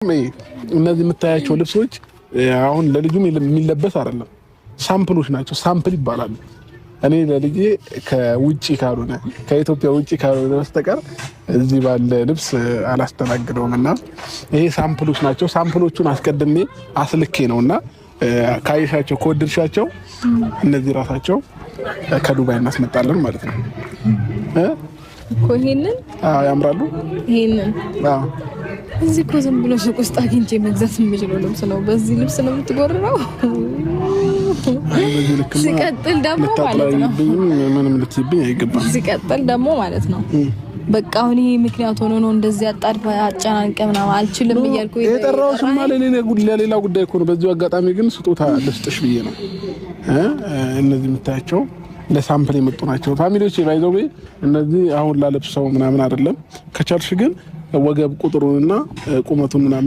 እነዚህ የምታያቸው ልብሶች አሁን ለልጁም የሚለበስ አይደለም፣ ሳምፕሎች ናቸው። ሳምፕል ይባላሉ። እኔ ለልጄ ከውጪ ካልሆነ ከኢትዮጵያ ውጪ ካልሆነ በስተቀር እዚህ ባለ ልብስ አላስተናግደውምና ይሄ ሳምፕሎች ናቸው። ሳምፕሎቹን አስቀድሜ አስልኬ ነውና ካይሻቸው ከወደድሻቸው እነዚህ ራሳቸው ከዱባይ እናስመጣለን ማለት ነው እኮ ይሄንን ያምራሉ። ይሄንን እዚህ እኮ ዝም ብሎ ሱቅ ውስጥ አግኝቼ መግዛት የምችለው ልብስ ነው። በዚህ ልብስ ነው የምትጎርረው። ሲቀጥል ደግሞ ማለት ነው ምንም ልትይብኝ አይገባም። ሲቀጥል ደግሞ ማለት ነው በቃ አሁን ይሄ ምክንያት ሆኖ ነው እንደዚህ አጣድፋ አጨናንቀ ምናምን አልችልም እያልኩ የጠራሁሽ ማለት ለሌላ ጉዳይ እኮ ነው። በዚሁ አጋጣሚ ግን ስጦታ ልስጥሽ ብዬ ነው። እነዚህ የምታያቸው ለሳምፕል የመጡ ናቸው። ፋሚሊዎች ባይዘው እነዚህ አሁን ላለብሰው ምናምን አይደለም። ከቻልሽ ግን ወገብ ቁጥሩንና ቁመቱን ምናምን